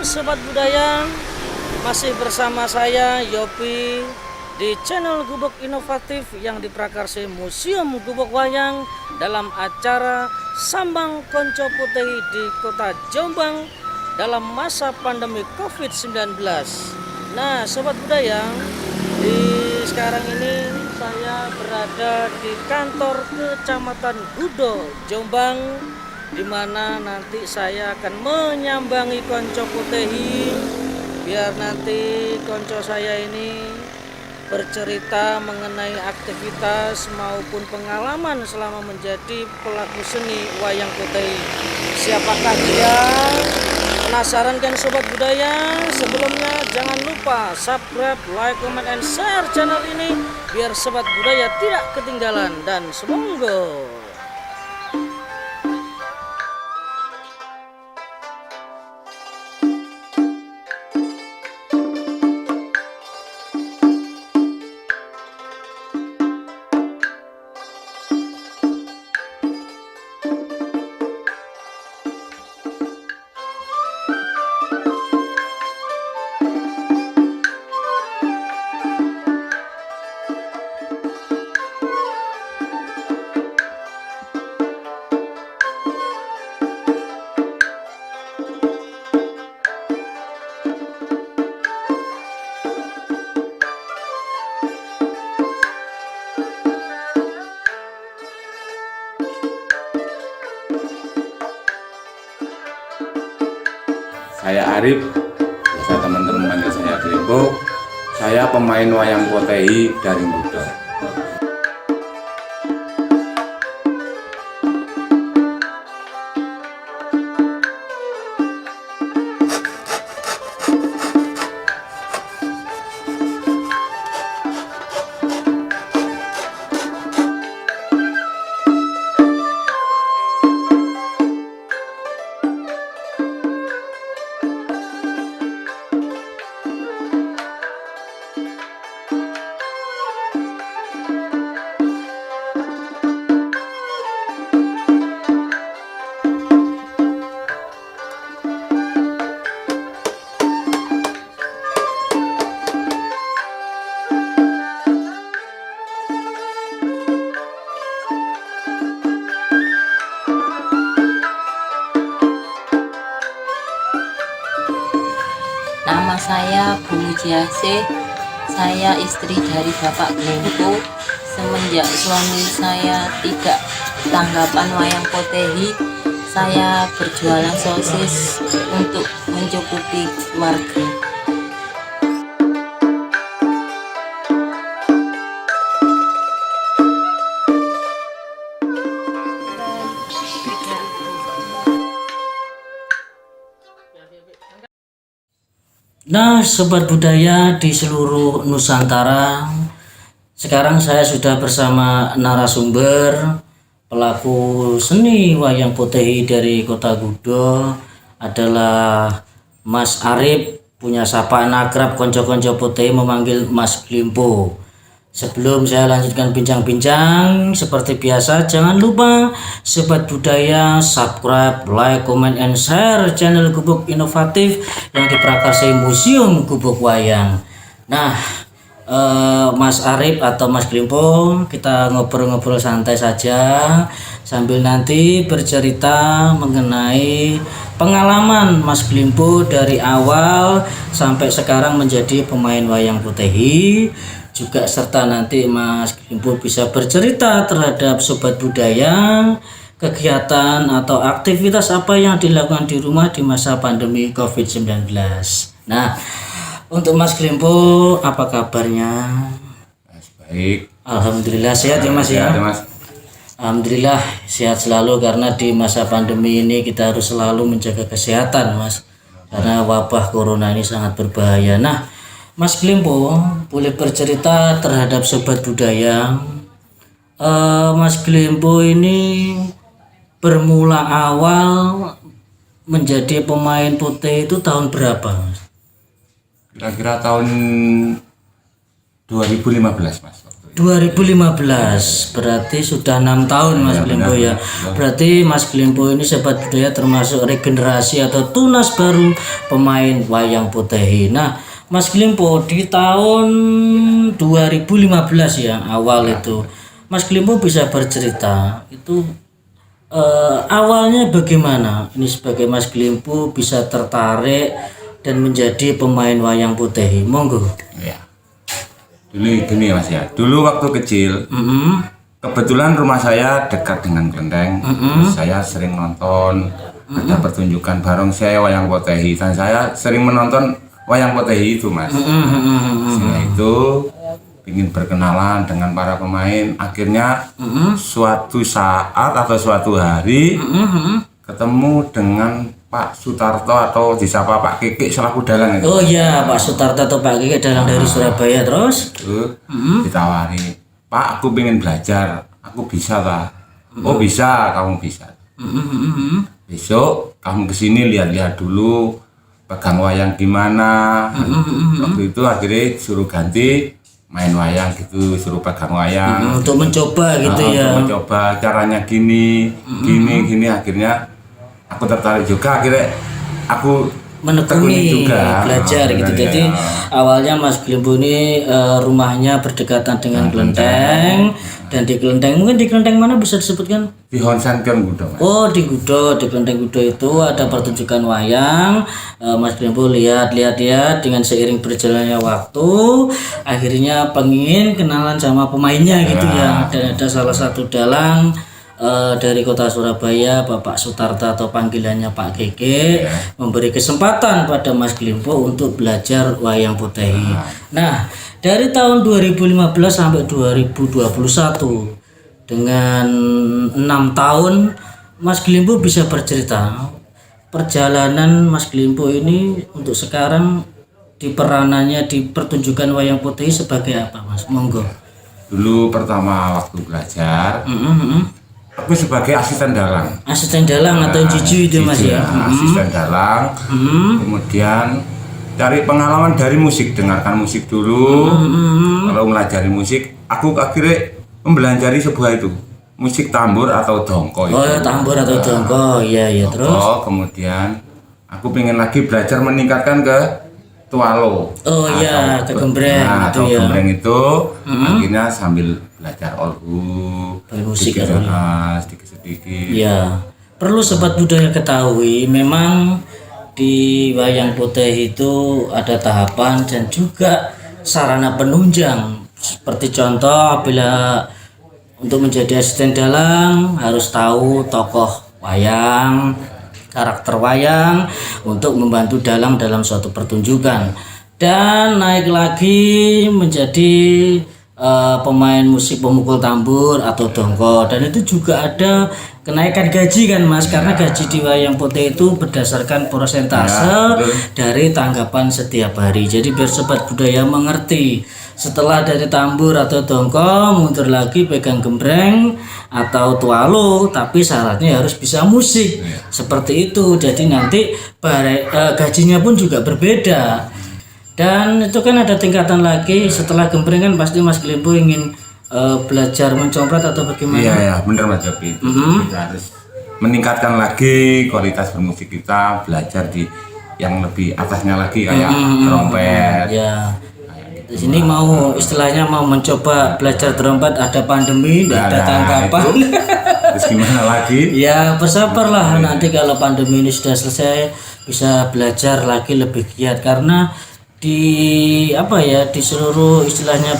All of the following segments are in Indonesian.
Sobat Budaya, masih bersama saya Yopi di channel Gubuk Inovatif yang diprakarsai Museum Gubuk Wayang dalam acara Sambang Konco Putih di Kota Jombang dalam masa pandemi COVID-19. Nah, Sobat Budaya, di sekarang ini saya berada di kantor Kecamatan Gudo, Jombang, di mana nanti saya akan menyambangi konco putehi biar nanti konco saya ini bercerita mengenai aktivitas maupun pengalaman selama menjadi pelaku seni wayang putehi. Siapakah dia? Penasaran kan Sobat Budaya? Sebelumnya jangan lupa subscribe, like, comment, and share channel ini biar Sobat Budaya tidak ketinggalan, dan semoga Saya Arif, biasa teman-teman manggil saya Glembo. Saya pemain wayang potehi dari muda. Nama saya Bu Mujiasih, saya istri dari Bapak Glembo. Semenjak suami saya tidak tanggapan wayang potehi, saya berjualan sosis untuk mencukupi keluarga. Nah, Sobat Budaya di seluruh Nusantara, sekarang saya sudah bersama narasumber pelaku seni wayang potehi dari Kota Gudo, adalah Mas Arif, punya sapaan akrab konco-konco potehi memanggil Mas Glembo. Sebelum saya lanjutkan bincang-bincang, seperti biasa jangan lupa Sobat Budaya subscribe, like, comment, and share channel Gubuk Inovatif yang diprakarsai Museum Gubuk Wayang. Nah, Mas Arif atau Mas Glembo, kita ngobrol-ngobrol santai saja sambil nanti bercerita mengenai pengalaman Mas Glembo dari awal sampai sekarang menjadi pemain wayang potehi. Juga serta nanti Mas Glembo bisa bercerita terhadap Sobat Budaya kegiatan atau aktivitas apa yang dilakukan di rumah di masa pandemi COVID-19. Nah, untuk Mas Glembo, apa kabarnya? Baik. Alhamdulillah sehat ya Mas ya. Mas. Alhamdulillah sehat selalu, karena di masa pandemi ini kita harus selalu menjaga kesehatan Mas, karena wabah corona ini sangat berbahaya. Nah, Mas Glembo boleh bercerita terhadap Sobat Budaya. Mas Glembo ini bermula awal menjadi pemain putih itu tahun berapa, Mas? Kira-kira tahun 2015 Mas. 2015 berarti sudah 6 tahun Mas Glimpo ya. Berarti Mas Glimpo ini Sobat Budaya termasuk regenerasi atau tunas baru pemain wayang potehi. Nah Mas Glimpo di tahun 2015 ya awal itu Mas Glimpo bisa bercerita itu awalnya bagaimana ini sebagai Mas Glimpo bisa tertarik dan menjadi pemain wayang potehi, monggo. Ya. Dulu gini Mas ya, dulu waktu kecil kebetulan rumah saya dekat dengan kelenteng. Terus saya sering nonton ada pertunjukan bareng saya wayang potehi dan saya sering menonton wayang potehi itu Mas. Setelah itu ingin berkenalan dengan para pemain, akhirnya suatu saat atau suatu hari ketemu dengan Pak Sutarto atau disapa Pak Kekek selaku dalang itu. Oh iya, Pak Sutarto atau Pak Kekek dalang dari Surabaya terus. Ditawari, Pak aku pengen belajar, aku bisa tak? Oh bisa, kamu bisa. Besok kamu kesini lihat-lihat dulu, pegang wayang gimana. Waktu itu akhirnya suruh ganti main wayang gitu, suruh pegang wayang. Untuk mencoba gitu ya. Untuk mencoba caranya gini, gini, akhirnya aku tertarik juga, akhirnya aku menekuni juga belajar gitu. Jadi awalnya Mas Glimpo ini rumahnya berdekatan dengan kelenteng dan di kelenteng, mungkin di kelenteng mana bisa disebutkan? Di Honsanken Gudo Mas. Oh di Gudo, di kelenteng Gudo itu ada pertunjukan wayang. Mas Glimpo lihat dengan seiring berjalannya waktu akhirnya pengen kenalan sama pemainnya gitu ya. Dan ada salah satu dalang dari kota Surabaya, Bapak Sutarto atau panggilannya Pak Keke, memberi kesempatan pada Mas Glimpo untuk belajar wayang potehi. Nah, dari tahun 2015 sampai 2021 dengan 6 tahun Mas Glimpo bisa bercerita perjalanan Mas Glimpo ini untuk sekarang di peranannya di pertunjukan wayang potehi sebagai apa Mas? Monggo. Dulu pertama waktu belajar aku sebagai asisten dalang. Asisten dalang atau jiju itu Mas ya? Asisten dalang. Kemudian cari pengalaman dari musik, dengarkan musik dulu. Kalau melajari musik, aku akhirnya mempelajari sebuah itu musik tambur atau dongko. Oh ya, tambur atau dongko, iya terus. Kemudian aku pengen lagi belajar meningkatkan ke tualo. Oh iya, ke gembreng itu ya. Gembreng itu akhirnya sambil belajar olhu, musik sedikit-sedikit. Ya, perlu Sobat Budaya ketahui, memang di wayang potehi itu ada tahapan dan juga sarana penunjang. Seperti contoh, bila untuk menjadi asisten dalang harus tahu tokoh wayang, karakter wayang untuk membantu dalang dalam suatu pertunjukan, dan naik lagi menjadi pemain musik pemukul tambur atau dongko, dan itu juga ada kenaikan gaji kan Mas, karena gaji di wayang potehi itu berdasarkan persentase dari tanggapan setiap hari. Jadi biar Sobat Budaya mengerti, setelah dari tambur atau dongko mundur lagi pegang gembreng atau tualo, tapi syaratnya harus bisa musik seperti itu. Jadi nanti gajinya pun juga berbeda. Dan itu kan ada tingkatan lagi, setelah gembreng kan pasti Mas Glimpo ingin belajar mencomprat atau bagaimana? Iya benar Mas Jopi. Kita harus meningkatkan lagi kualitas bermusik kita, belajar di yang lebih atasnya lagi kayak trompet. Ya. Di sini mau istilahnya mau mencoba belajar trompet, ada pandemi, tidak ada tanggapan. Terus gimana lagi? Ya bersabarlah, nanti kalau pandemi ini sudah selesai bisa belajar lagi lebih giat, karena di di seluruh istilahnya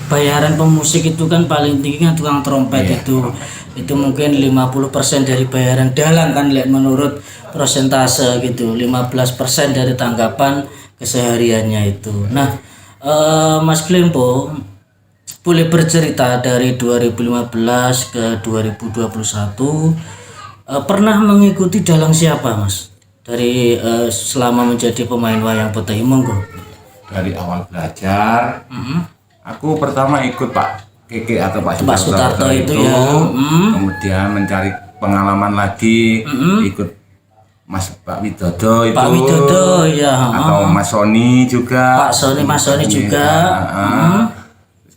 bayaran pemusik itu kan paling tinggi kan tukang trompet itu mungkin 50% dari bayaran dalang kan menurut persentase gitu, 15% dari tanggapan kesehariannya itu. Nah Mas Glimpo boleh bercerita dari 2015 ke 2021 pernah mengikuti dalang siapa Mas dari selama menjadi pemain wayang potehi? Monggo. Dari awal belajar, aku pertama ikut Pak Keke atau Pak Sutarto itu ya. Kemudian mencari pengalaman lagi, ikut Pak Widodo itu. Pak Widodo ya. Atau Mas Sony juga. Mas Sony juga.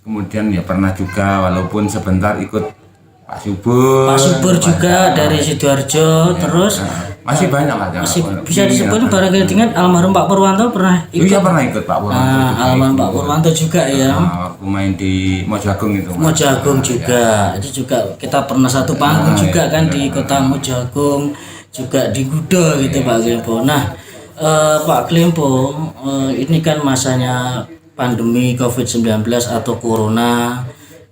kemudian ya pernah juga walaupun sebentar ikut Pak Subur. Pak Subur juga dari Sidoarjo, terus Masih banyak lah. masih bisa disebut barangkali dengan almarhum Pak Purwanto pernah ikut. Iya pernah ikut Pak Purwanto. Almarhum Pak Purwanto juga ya. Waktu main di Mojagung itu. Mojagung juga, itu juga kita pernah satu panggung juga kan di kota Mojagung, juga di Gudo gitu Pak Klempo. Nah Pak Klempo, ini kan masanya pandemi COVID-19 atau Corona.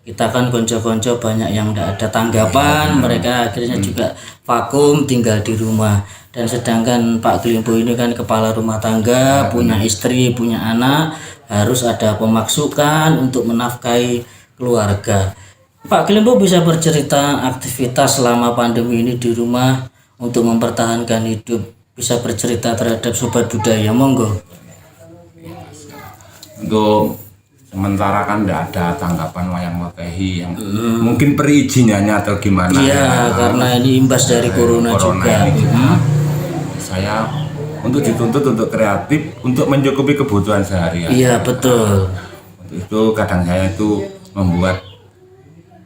Kita kan konco-konco banyak yang tidak ada tanggapan, mereka akhirnya juga vakum tinggal di rumah. Dan sedangkan Pak Klempo ini kan kepala rumah tangga, punya istri, punya anak, harus ada pemasukan untuk menafkahi keluarga. Pak Klempo bisa bercerita aktivitas selama pandemi ini di rumah untuk mempertahankan hidup, bisa bercerita terhadap sobat budaya, monggo. Untuk sementara kan tidak ada tanggapan wayang potehi yang mungkin perizinannya atau gimana. Iya, karena ini imbas dari corona juga. Ini saya untuk dituntut untuk kreatif untuk mencukupi kebutuhan sehari-hari. Iya, betul. Untuk itu kadang saya itu membuat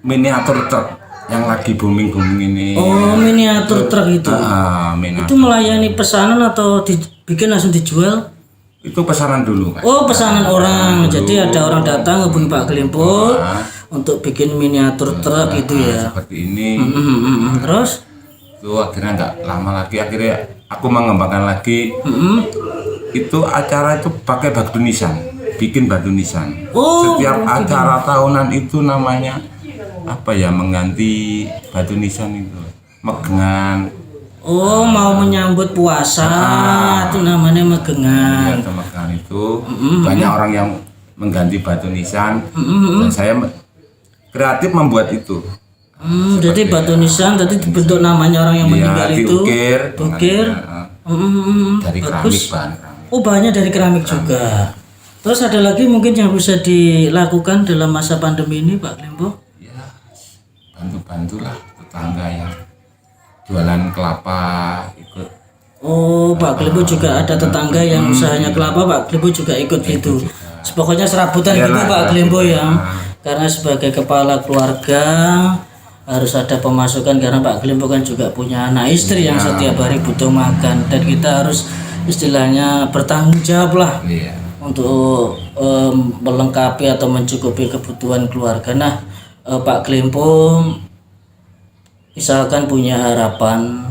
miniatur truk yang lagi booming ini. Oh, miniatur truk itu. Miniatur. Itu melayani pesanan atau dibikin langsung dijual? Itu pesanan dulu, Mas. Oh, pesanan orang. Jadi ada orang datang hubungi Pak Klempo untuk bikin miniatur truk itu ya. Seperti ini. Terus? Itu akhirnya nggak lama lagi, akhirnya aku mengembangkan lagi. Itu acara itu pakai batu nisan, bikin batu nisan. Oh, setiap acara tahunan itu namanya apa ya, mengganti batu nisan itu, megengan. Oh, mau menyambut puasa itu namanya megengan. Ya, megengan itu banyak orang yang mengganti batu nisan dan saya kreatif membuat itu. Jadi batu nisan tadi dibentuk namanya orang yang meninggal itu. Diukir. Dari Bagus. keramik, bahan keramik. Oh, banyak dari keramik juga. Terus ada lagi mungkin yang bisa dilakukan dalam masa pandemi ini, Pak Klempo? Ya, bantu-bantulah tetangga yang jualan kelapa ikut. Oh, Pak Klempo juga ada tetangga yang usahanya kelapa, Pak Klempo juga ikut gitu. Pokoknya serabutan gitu Pak Klempo ya. Karena sebagai kepala keluarga harus ada pemasukan, karena Pak Klempo kan juga punya anak istri yang setiap hari butuh makan, dan kita harus istilahnya bertanggung jawab lah untuk melengkapi atau mencukupi kebutuhan keluarga. Nah, Pak Klempo misalkan punya harapan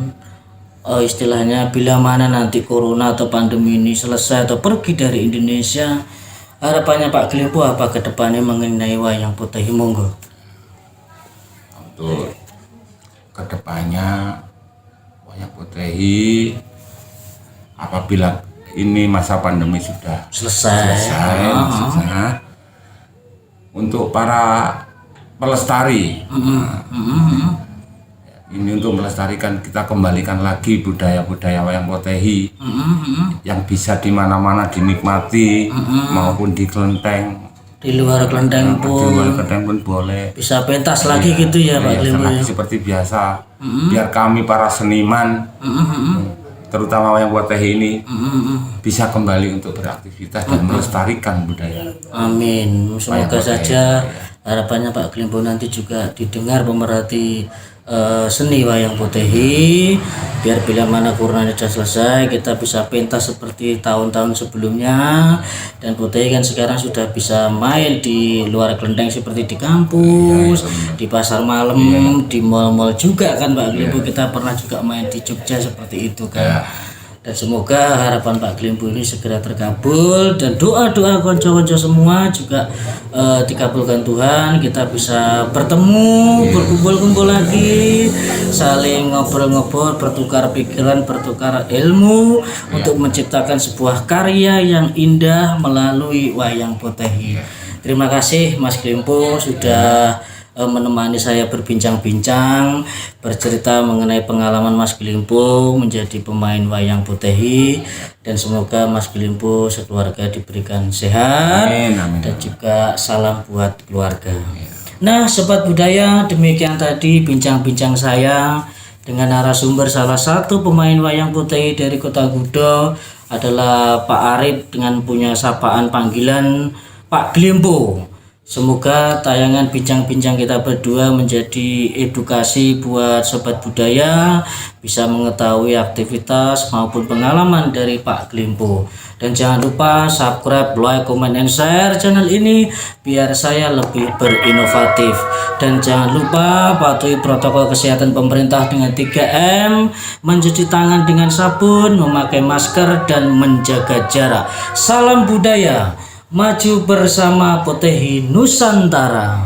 istilahnya bila mana nanti corona atau pandemi ini selesai atau pergi dari Indonesia, harapannya Pak Klempo apa ke depannya mengenai wayang potehi, monggo? Untuk kedepannya wayang potehi apabila ini masa pandemi sudah selesai, untuk para pelestari, ini untuk melestarikan, kita kembalikan lagi budaya-budaya wayang potehi yang bisa di mana-mana dinikmati, maupun di kelenteng. Di luar kelenteng pun boleh. Bisa pentas lagi gitu ya Pak Klempo ya. Seperti biasa. Biar kami para seniman, terutama wayang potehi ini, bisa kembali untuk beraktivitas dan melestarikan budaya. Amin. Semoga saja harapannya Pak Klempo nanti juga didengar pemerhati seni wayang potehi, biar bila mana corona sudah selesai kita bisa pentas seperti tahun-tahun sebelumnya, dan potehi kan sekarang sudah bisa main di luar kelenteng seperti di kampus, di pasar malam, di mal-mal juga kan Pak Klempo. Kita pernah juga main di Jogja seperti itu kan. Dan semoga harapan Pak Klempo ini segera terkabul, dan doa-doa konco-konco semua juga dikabulkan Tuhan. Kita bisa bertemu, berkumpul-kumpul lagi, saling ngobrol-ngobrol, bertukar pikiran, bertukar ilmu untuk menciptakan sebuah karya yang indah melalui wayang potehi. Terima kasih Mas Klempo sudah menemani saya berbincang-bincang, bercerita mengenai pengalaman Mas Klempo menjadi pemain wayang potehi, dan semoga Mas Klempo sekeluarga diberikan sehat. Amin. Dan juga salam buat keluarga. Nah, sobat budaya, demikian tadi bincang-bincang saya dengan narasumber salah satu pemain wayang potehi dari Kota Gudo adalah Pak Arif, dengan punya sapaan panggilan Pak Klempo. Semoga tayangan bincang-bincang kita berdua menjadi edukasi buat sobat budaya, bisa mengetahui aktivitas maupun pengalaman dari Pak Glimpo. Dan jangan lupa subscribe, like, comment, and share channel ini biar saya lebih berinovatif. Dan jangan lupa patuhi protokol kesehatan pemerintah dengan 3M, mencuci tangan dengan sabun, memakai masker, dan menjaga jarak. Salam budaya. Maju bersama Potehi Nusantara.